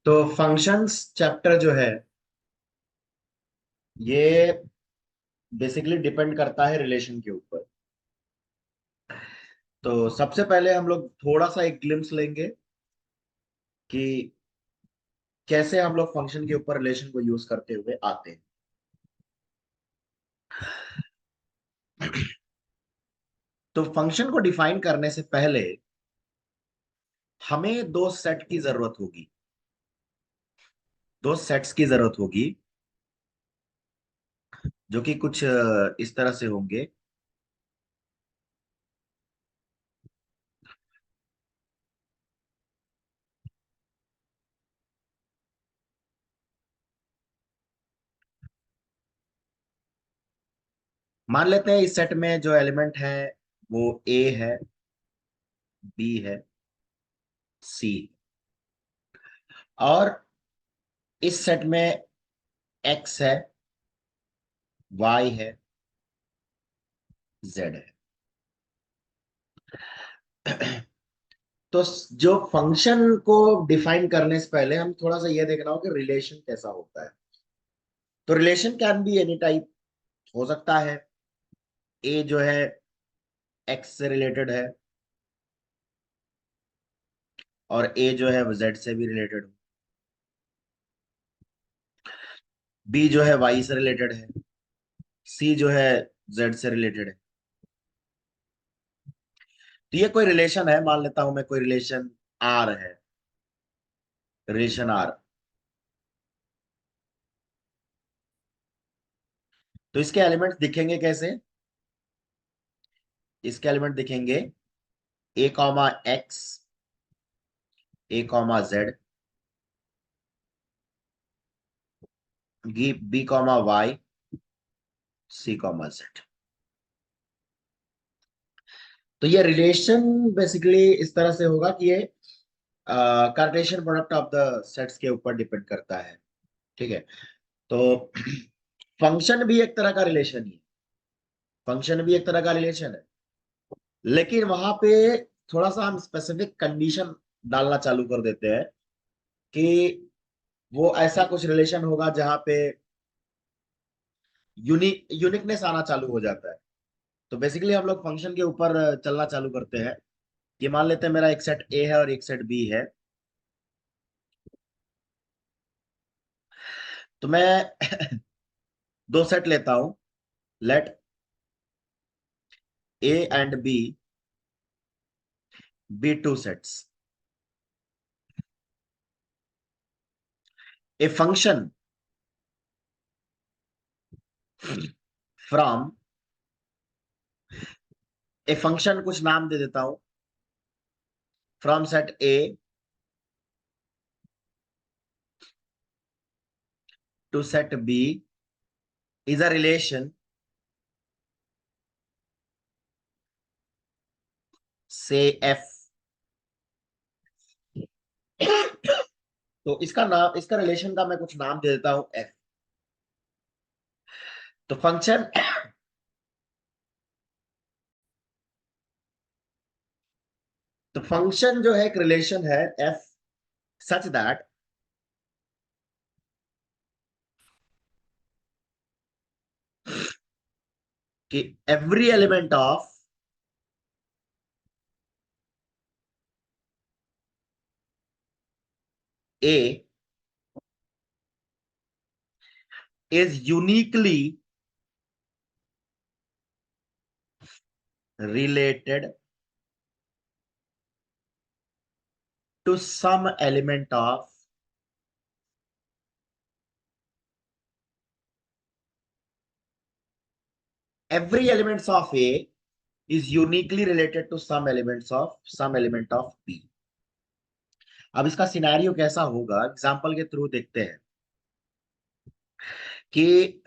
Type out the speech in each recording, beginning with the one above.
तो functions chapter जो है ये बेसिकली डिपेंड करता है रिलेशन के ऊपर। तो सबसे पहले हम लोग थोड़ा सा एक ग्लिम्स लेंगे कि कैसे हम लोग फंक्शन के ऊपर रिलेशन को यूज करते हुए आते हैं। तो फंक्शन को डिफाइन करने से पहले हमें दो सेट की जरूरत होगी, दो सेट्स की जरूरत होगी जो कि कुछ इस तरह से होंगे। मान लेते हैं इस सेट में जो एलिमेंट है वो ए है, बी है, सी, और इस सेट में एक्स है, वाई है, जेड है। तो जो फंक्शन को डिफाइन करने से पहले हम थोड़ा सा ये देखना होगा कि रिलेशन कैसा होता है। तो relation can be any type, हो सकता है ए जो है एक्स से रिलेटेड है और ए जो है जेड से भी रिलेटेड हो, बी जो है वाई से रिलेटेड है, सी जो है जेड से रिलेटेड है। तो ये कोई रिलेशन है, मान लेता हूं मैं कोई रिलेशन आर है, रिलेशन आर। तो इसके एलिमेंट्स दिखेंगे कैसे? इसके एलिमेंट दिखेंगे A comma X, A comma Z, B comma Y, C comma Z. तो ये रिलेशन बेसिकली इस तरह से होगा कि ये Cartesian product of the sets के ऊपर डिपेंड करता है। ठीक है। तो फंक्शन भी एक तरह का रिलेशन ही है, फंक्शन भी एक तरह का रिलेशन है, लेकिन वहां पे थोड़ा सा हम स्पेसिफिक कंडीशन डालना चालू कर देते हैं कि वो ऐसा कुछ रिलेशन होगा जहां पे यूनिकनेस आना चालू हो जाता है। तो बेसिकली हम लोग फंक्शन के ऊपर चलना चालू करते हैं कि मान लेते हैं मेरा एक सेट ए है और एक सेट बी है। तो मैं दो सेट लेता हूं, let A and B be two sets. A function from, a function कुछ नाम दे देता हूं, from set A to set B is a relation से एफ। तो इसका नाम, इसका रिलेशन का मैं कुछ नाम दे देता हूं एफ। तो फंक्शन, तो फंक्शन जो है एक रिलेशन है एफ, सच दैट कि every element of A is uniquely related to some element of every elements of A is uniquely related to some element of B। अब इसका सिनेरियो कैसा होगा एग्जांपल के थ्रू देखते हैं कि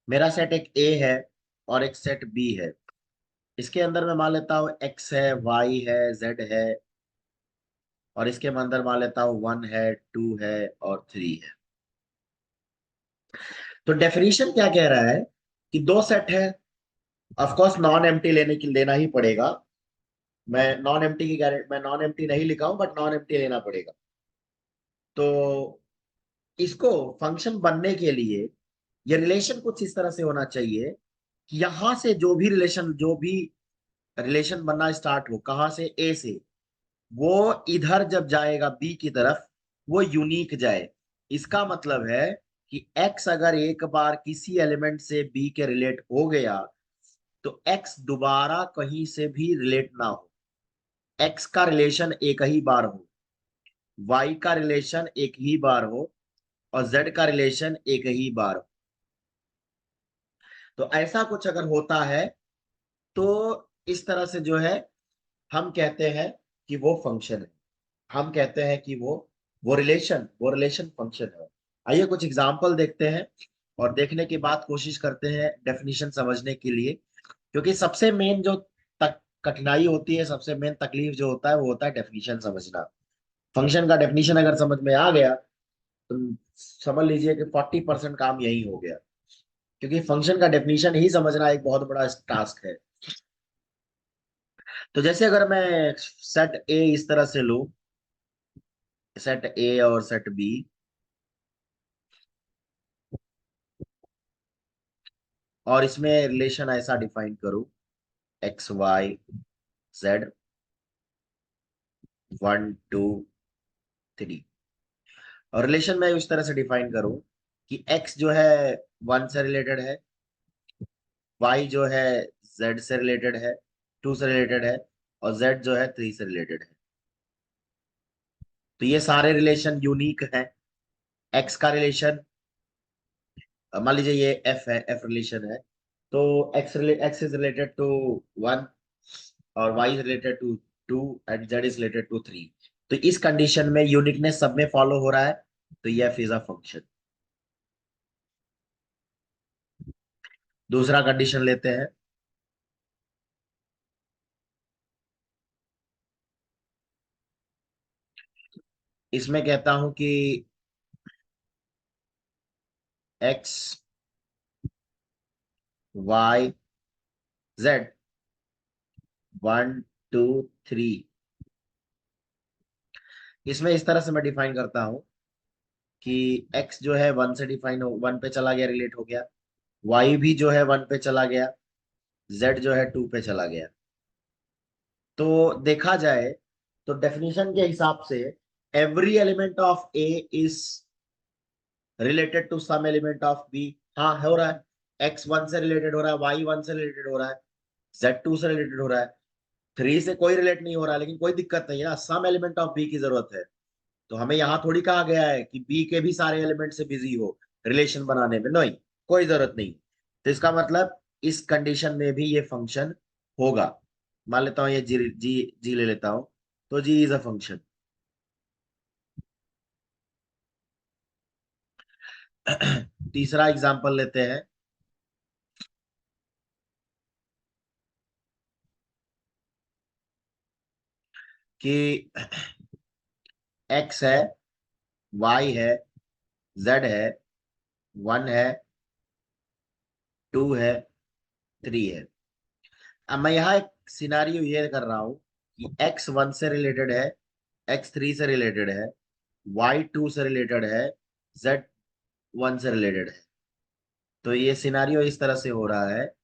मेरा सेट एक ए है और एक सेट बी है। इसके अंदर मैं मान लेता हूं एक्स है, वाई है, जेड है, और इसके अंदर मान लेता हूं वन है, टू है और थ्री है। तो डेफिनेशन क्या कह रहा है कि दो सेट है, ऑफ कोर्स नॉन एम्प्टी लेना ही पड़ेगा। मैं नॉन एम्प्टी नहीं लिखा हूं, बट नॉन एम्प्टी लेना पड़ेगा। तो इसको फंक्शन बनने के लिए ये रिलेशन कुछ इस तरह से होना चाहिए कि यहां से जो भी रिलेशन बनना स्टार्ट हो, कहां से, ए से, वो इधर जब जाएगा बी की तरफ, वो यूनिक जाए। इसका मतलब है कि एक्स अगर एक बार किसी एलिमेंट से बी के रिलेट हो गया, तो एक्स दोबारा कहीं से भी रिलेट ना हो। एक्स का रिलेशन एक ही बार हो, वाई का रिलेशन एक ही बार हो, और जेड का रिलेशन एक ही बार हो। तो ऐसा कुछ अगर होता है, तो इस तरह से जो है हम कहते हैं कि वो फंक्शन है। हम कहते हैं कि वो रिलेशन फंक्शन है। आइए कुछ एग्जांपल देखते हैं, और देखने के बाद कोशिश करते हैं डेफिनेशन समझने के लिए। क्योंकि सबसे मेन जो कठिनाई होती है, सबसे मेन तकलीफ जो होता है, वो होता है डेफिनेशन समझना। फंक्शन का डेफिनेशन अगर समझ में आ गया, तो समझ लीजिए कि 40% काम यही हो गया। क्योंकि फंक्शन का डेफिनेशन ही समझना एक बहुत बड़ा टास्क है। तो जैसे अगर मैं सेट ए इस तरह से लूं, सेट ए और सेट बी, और इसमें रिलेशन ऐसा डिफाइन करूं, एक्स वाई जेड, 1 2 3। और रिलेशन में इस तरह से डिफाइन करूं कि एक्स जो है 1 से रिलेटेड है, वाई जो है जेड से रिलेटेड है, 2 से रिलेटेड है, और जेड जो है 3 से रिलेटेड है। तो ये सारे रिलेशन यूनिक हैं। एक्स का रिलेशन, मान लीजिए ये एफ है, एफ रिलेशन है। तो एक्स इज रिलेटेड टू 1, और y is related to 2, and z is related to 3। तो इस कंडीशन में यूनिकनेस सब में फॉलो हो रहा है, तो ये एफ इज अ फंक्शन। दूसरा कंडीशन लेते हैं। इसमें कहता हूं कि एक्स वाई जेड, 1 2 3। इसमें इस तरह से मैं डिफाइन करता हूं कि एक्स जो है 1 से डिफाइन हो, 1 पे चला गया, रिलेट हो गया। वाई भी जो है 1 पे चला गया, जेड जो है 2 पे चला गया। तो देखा जाए तो डेफिनेशन के हिसाब से every element of A is related to some element of B. हाँ, हो रहा है। एक्स 1 से रिलेटेड हो रहा है, वाई 1 से रिलेटेड हो रहा है, जेड 2 से रिलेटेड हो रहा है, 3 से कोई रिलेट नहीं हो रहा है। लेकिन कोई दिक्कत नहीं है ना, सम एलिमेंट ऑफ बी की जरूरत है। तो हमें यहाँ थोड़ी कहा गया है कि बी के भी सारे एलिमेंट से बिजी हो रिलेशन बनाने में, नहीं, कोई जरूरत नहीं। तो इसका मतलब इस कंडीशन में भी ये फंक्शन होगा। मान लेता हूँ ये जी जी जी ले लेता हूँ, तो जी इज अ फंक्शन। तीसरा एग्जांपल लेते हैं कि एक्स है, वाई है, जेड है, 1 है, 2 है, 3 है। अब मैं यहाँ एक सिनारियो ये कर रहा हूँ कि एक्स 1 से रिलेटेड है, एक्स 3 से रिलेटेड है, वाई 2 से रिलेटेड है, जेड 1 से रिलेटेड है। तो ये सिनारियो इस तरह से हो रहा है।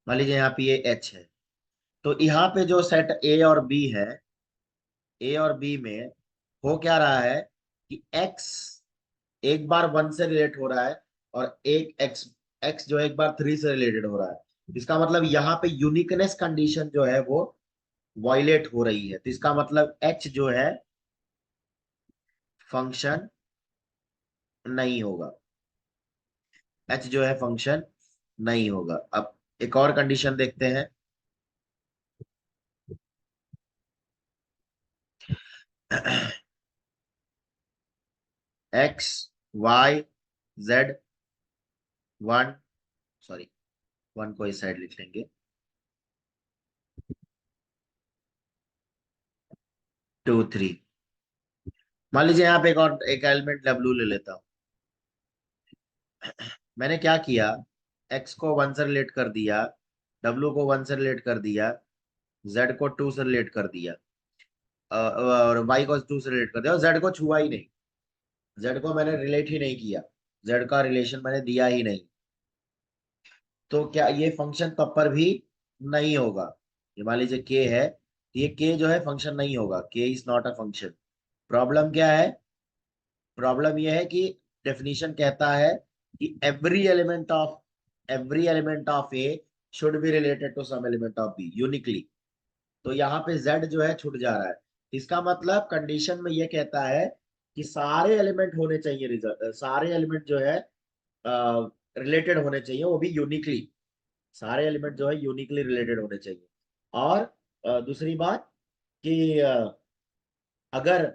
मान लीजिए यहाँ पे ये एच है। तो यहाँ पे जो सेट ए और बी है, ए और बी में हो क्या रहा है कि एक्स एक बार 1 से रिलेट हो रहा है, और एक एक्स एक्स जो एक बार 3 से रिलेटेड हो रहा है। इसका मतलब यहाँ पे यूनिकनेस कंडीशन जो है वो वायलेट हो रही है। तो इसका मतलब एच जो है फंक्शन नहीं होगा। एच जो है फंक्शन नहीं होगा। अब एक और कंडीशन देखते हैं। एक्स वाई जेड 1, सॉरी, 1 को इस साइड लिख लेंगे, 2 3। मान लीजिए यहाँ पे एक और एक एलिमेंट डब्ल्यू ले लेता हूँ। मैंने क्या किया, x को 1 से रिलेट कर दिया, w को 1 से रिलेट कर दिया, z को 2 से रिलेट कर दिया, और y को 2 से रिलेट कर दिया, और z को छुआ ही नहीं। z को मैंने रिलेट ही नहीं किया, z का रिलेशन मैंने दिया ही नहीं। तो क्या ये फंक्शन तब पर भी नहीं होगा? ये मान लीजिए k है, तो ये k जो है फंक्शन नहीं होगा, k is not a function. Problem क्या है? प्रॉब्लम ये है कि डेफिनेशन कहता है कि every element of A should be related to some element of B uniquely. तो यहाँ पे z जो है छूट जा रहा है। इसका मतलब कंडीशन में ये कहता है कि सारे एलिमेंट होने चाहिए, रिजल्ट सारे एलिमेंट जो है रिलेटेड होने चाहिए, वो भी यूनिकली। सारे एलिमेंट जो है यूनिकली रिलेटेड होने चाहिए। और दूसरी बात कि अगर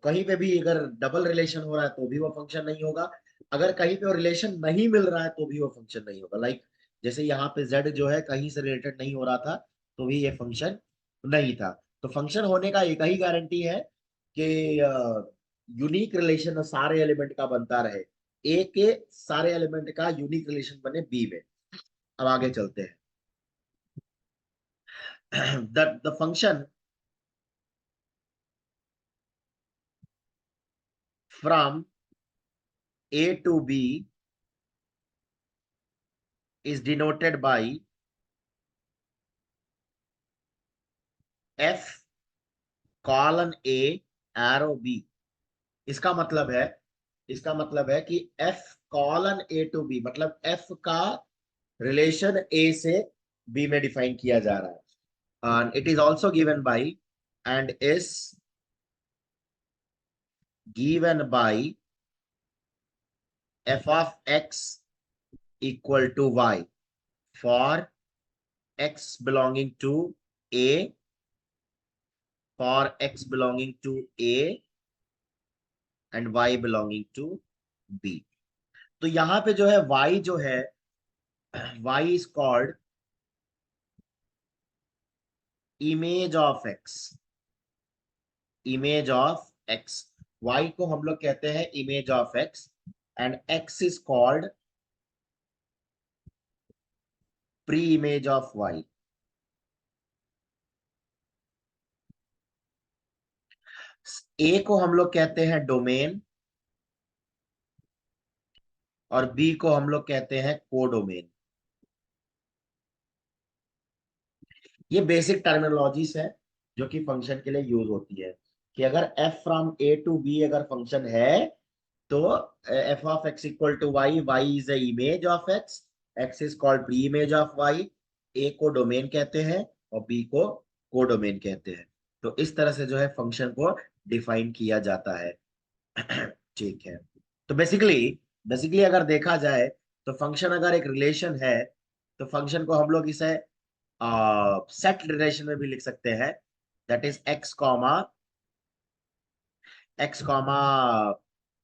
कहीं पे भी अगर डबल रिलेशन हो रहा है तो भी वो फंक्शन नहीं होगा। अगर कहीं पे वो रिलेशन नहीं मिल रहा है तो भी वो फंक्शन नहीं होगा। लाइक जैसे यहाँ पे z जो है कहीं से रिलेटेड नहीं हो रहा था, तो भी ये फंक्शन नहीं था। तो फंक्शन होने का एक ही गारंटी है कि यूनिक रिलेशन सारे एलिमेंट का बनता रहे, ए के सारे एलिमेंट का यूनिक रिलेशन बने बी में। अब आगे चलते हैं। The function from a to b is denoted by f colon A arrow B. इसका मतलब है, इसका मतलब है कि f colon A to B, मतलब f का रिलेशन a से b में डिफाइन किया जा रहा है। And it is also given by, and is given by f of x equal to y for x belonging to a, for x belonging to a and y belonging to b। तो यहां पे जो है y जो है, y is called image of x। Image of x, y को हम लोग कहते हैं image of x, and x is called pre image of y। a को हम लोग कहते हैं डोमेन, और b को हम लोग कहते हैं कोडोमेन। ये बेसिक टर्मिनोलॉजीज है जो कि फंक्शन के लिए यूज होती है, कि अगर f from a to b अगर फंक्शन है, तो f of x equal to y, y is the image of x, x is called pre image of y, a को डोमेन कहते हैं और b को कोडोमेन कहते हैं। तो इस तरह से जो है फंक्शन को डिफाइन किया जाता है। ठीक है। तो बेसिकली बेसिकली अगर देखा जाए, तो फंक्शन अगर एक रिलेशन है, तो फंक्शन को हम लोग इसे सेट रिलेशन में भी लिख सकते हैं। दैट इज एक्स कॉमा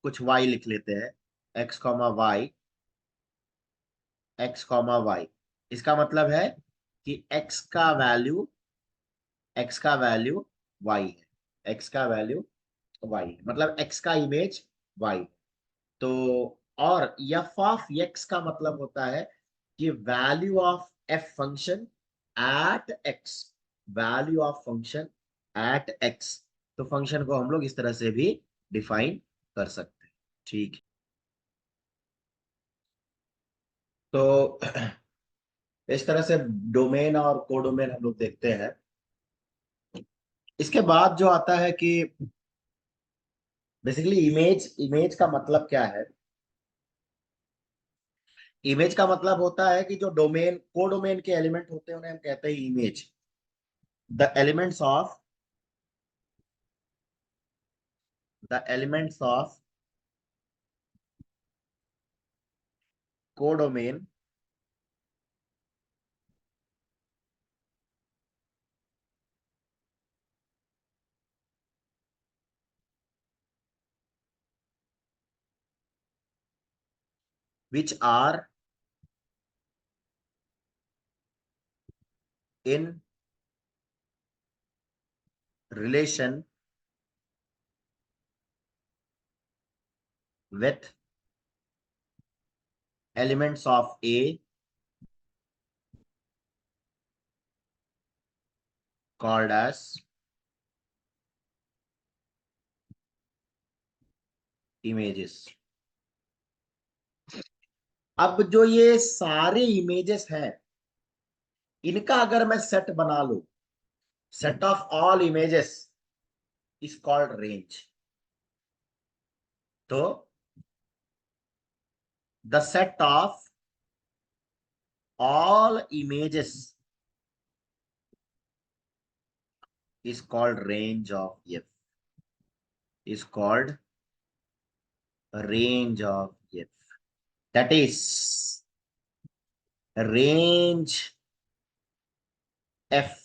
कुछ y लिख लेते हैं, x comma y, x comma y. इसका मतलब है कि x का वैल्यू y है, x का वैल्यू y है, मतलब x का इमेज y। तो और f ऑफ x का मतलब होता है कि value of f function at x, value of function at x। तो फंक्शन को हम लोग इस तरह से भी डिफाइन कर सकते हैं। ठीक है। तो इस तरह से डोमेन और कोडोमेन हम लोग देखते हैं। इसके बाद जो आता है कि बेसिकली इमेज, इमेज का मतलब क्या है? इमेज का मतलब होता है कि जो डोमेन कोडोमेन के एलिमेंट होते हैं उन्हें हम कहते हैं image. The elements of the elements of codomain which are in relation with elements of A called as images. अब जो ये सारे इमेजेस हैं, इनका अगर मैं सेट बना लूं, set of all images is called range. तो the set of all images is called range of F, is called range of F. That is, range F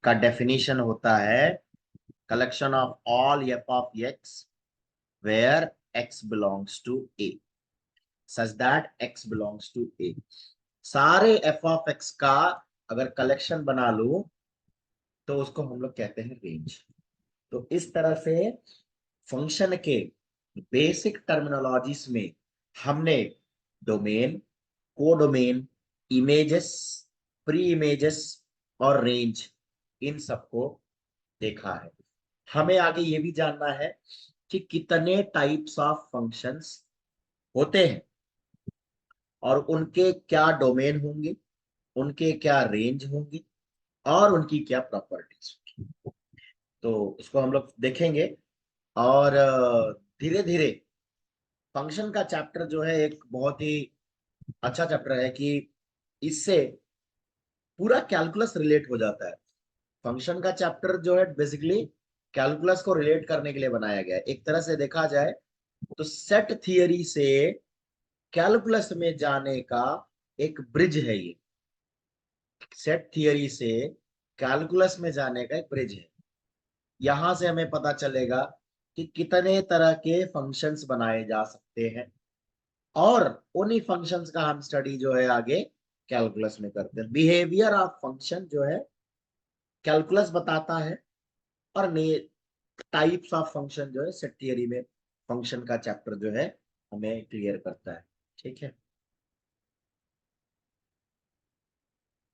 का definition होता है collection of all F of X where X belongs to A, such that X belongs to A. सारे F of X का अगर collection बना लूं तो उसको हम लोग कहते हैं रेंज. तो इस तरह से फंक्शन के बेसिक टर्मिनोलॉजीज में हमने domain, codomain, images, pre images और रेंज, इन सबको देखा है. हमें आगे ये भी जानना है कि कितने टाइप्स ऑफ फंक्शंस होते हैं और उनके क्या डोमेन होंगे, उनके क्या रेंज होंगी और उनकी क्या प्रॉपर्टीज होंगी. तो इसको हम लोग देखेंगे. और धीरे धीरे फंक्शन का चैप्टर जो है एक बहुत ही अच्छा चैप्टर है कि इससे पूरा कैलकुलस रिलेट हो जाता है. फंक्शन का चैप्टर जो है बेसिकली कैलकुलस को रिलेट करने के लिए बनाया गया है. एक तरह से देखा जाए तो सेट थियरी से कैलकुलस में जाने का एक ब्रिज है ये. सेट थियरी से कैलकुलस में जाने का एक ब्रिज है. यहां से हमें पता चलेगा कि कितने तरह के फंक्शंस बनाए जा सकते हैं और उन्हीं फंक्शंस का हम स्टडी जो है आगे कैलकुलस में करते हैं. बिहेवियर ऑफ फंक्शन जो है कैलकुलस बताता है और टाइप्स ऑफ फंक्शन जो है सेट थियरी में फंक्शन का चैप्टर जो है हमें क्लियर करता है. ठीक है.